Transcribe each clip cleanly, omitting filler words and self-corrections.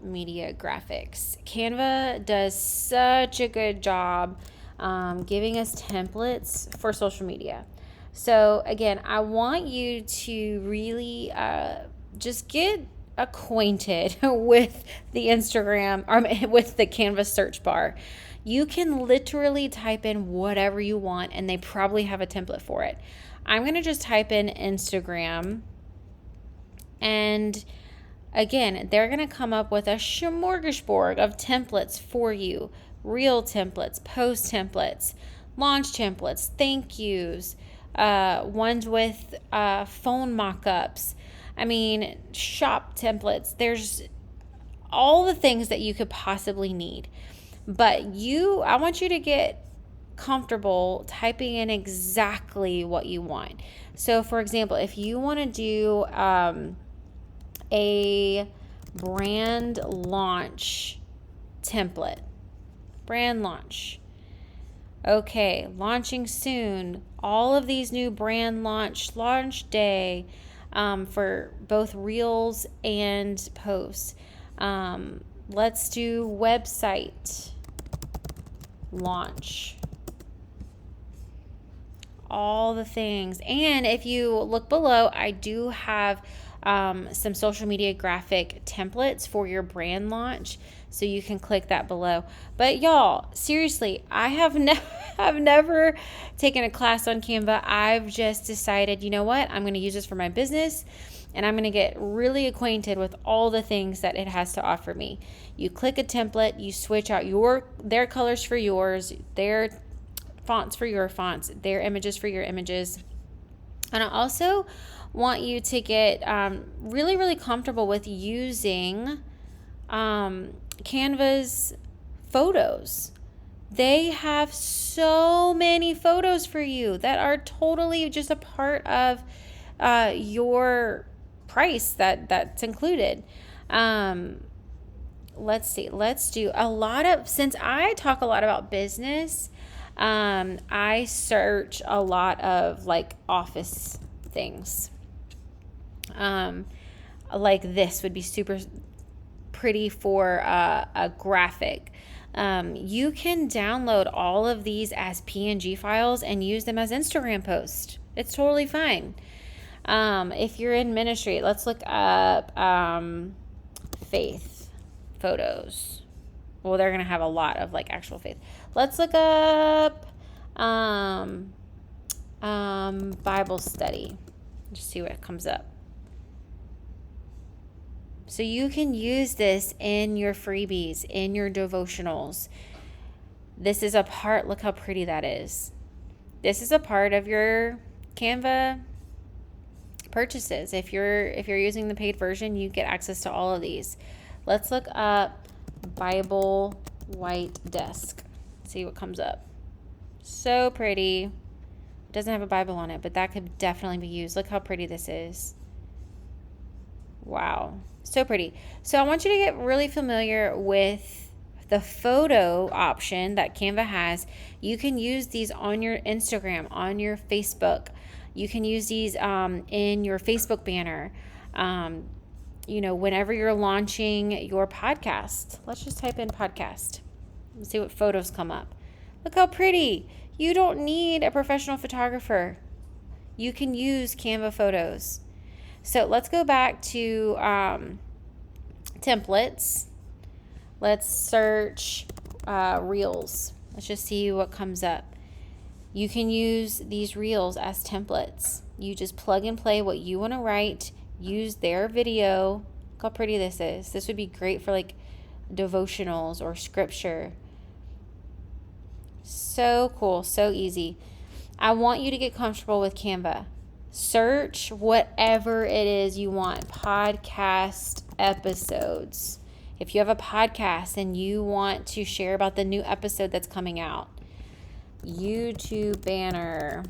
media graphics. Canva does such a good job giving us templates for social media. So again, I want you to really just get acquainted with the Instagram or with the Canva search bar. You can literally type in whatever you want and they probably have a template for it. I'm going to just type in Instagram, and again, they're going to come up with a smorgasbord of templates for you. Reel templates, post templates, launch templates, thank yous, ones with phone mock-ups. I mean, shop templates. There's all the things that you could possibly need. But I want you to get comfortable typing in exactly what you want. So for example, if you want to do a brand launch template, brand launch. Okay, launching soon. All of these new brand launch day for both reels and posts. Let's do website launch. All the things. And if you look below, I do have some social media graphic templates for your brand launch, so you can click that below. But y'all, seriously, I've never taken a class on Canva. I've just decided, you know what, I'm going to use this for my business, and I'm going to get really acquainted with all the things that it has to offer me. You click a template, you switch out their colors for yours, their fonts for your fonts, their images for your images. And I also want you to get really, really comfortable with using Canva's photos. They have so many photos for you that are totally just a part of your price that's included. Let's see. Let's do since I talk a lot about business, I search a lot of like office things. Like this would be super pretty for a graphic. You can download all of these as PNG files and use them as Instagram posts. It's totally fine. If you're in ministry, let's look up faith photos. Well, they're going to have a lot of like actual faith. Let's look up Bible study. Just see what comes up. So you can use this in your freebies, in your devotionals. This is a part, look how pretty that is. This is a part of your Canva purchases. If you're using the paid version, you get access to all of these. Let's look up Bible white desk. See what comes up. So pretty. It doesn't have a Bible on it, but that could definitely be used. Look how pretty this is. Wow. So pretty. So I want you to get really familiar with the photo option that Canva has. You can use these on your Instagram, on your Facebook. You can use these in your Facebook banner. Whenever you're launching your podcast. Let's just type in podcast. Let's see what photos come up. Look how pretty. You don't need a professional photographer. You can use Canva photos. So let's go back to templates. Let's search reels. Let's just see what comes up. You can use these reels as templates. You just plug and play what you want to write. Use their video. Look how pretty this is. This would be great for like devotionals or scripture. So cool. So easy. I want you to get comfortable with Canva. Search whatever it is you want. Podcast episodes. If you have a podcast and you want to share about the new episode that's coming out. YouTube banner.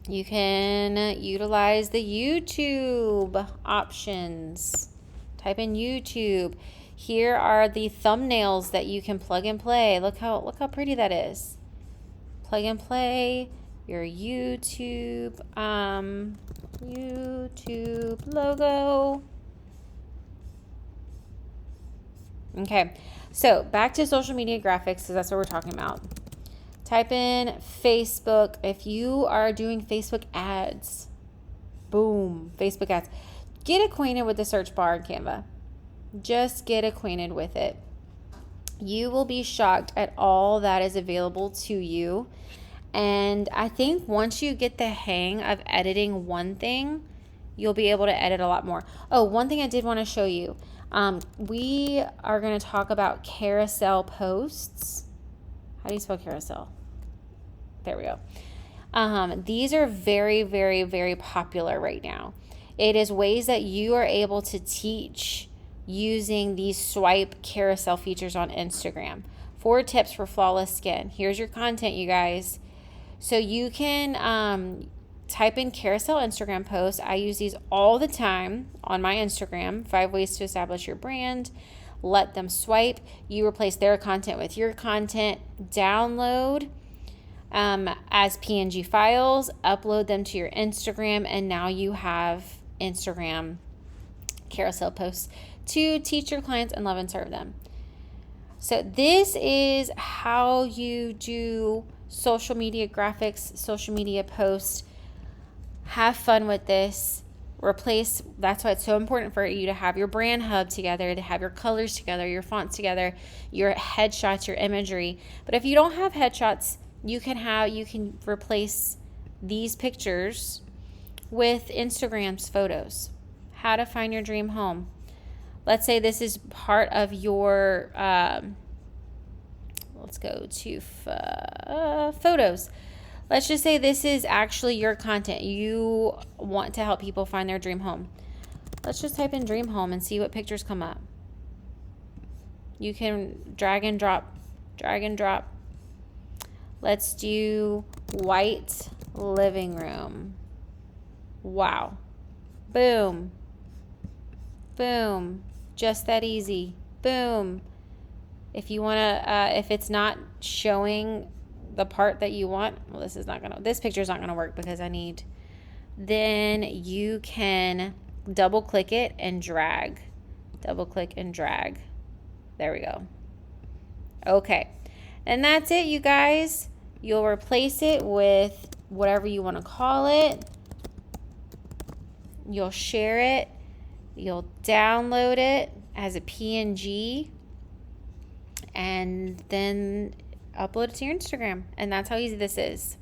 You can utilize the YouTube options. Type in YouTube. Here are the thumbnails that you can plug and play. Look how pretty that is. Plug and play your YouTube logo. Okay, so back to social media graphics, because that's what we're talking about. Type in Facebook. If you are doing Facebook ads, boom, Facebook ads. Get acquainted with the search bar in Canva. Just get acquainted with it. You will be shocked at all that is available to you. And I think once you get the hang of editing one thing, you'll be able to edit a lot more. Oh, one thing I did want to show you. We are going to talk about carousel posts. How do you spell carousel? There we go. These are very, very, very popular right now. It is ways that you are able to teach using these swipe carousel features on Instagram. 4 tips for flawless skin. Here's your content, you guys. So you can type in carousel Instagram posts. I use these all the time on my Instagram. 5 ways to establish your brand. Let them swipe. You replace their content with your content. Download as PNG files. Upload them to your Instagram. And now you have Instagram carousel posts to teach your clients and love and serve them. So this is how you do social media graphics, social media posts. Have fun with this. Replace, that's why it's so important for you to have your brand hub together, to have your colors together, your fonts together, your headshots, your imagery. But if you don't have headshots, you can replace these pictures with Instagram's photos. How to find your dream home. Let's say this is part of your, let's go to photos. Let's just say this is actually your content. You want to help people find their dream home. Let's just type in dream home and see what pictures come up. You can drag and drop, drag and drop. Let's do white living room. Wow. Boom. Boom. Just that easy. Boom. If you want to, if it's not showing the part that you want, well, this picture is not going to work because then you can double click it and drag. Double click and drag. There we go. Okay. And that's it, you guys. You'll replace it with whatever you want to call it. You'll share it. You'll download it as a PNG and then upload it to your Instagram. And that's how easy this is.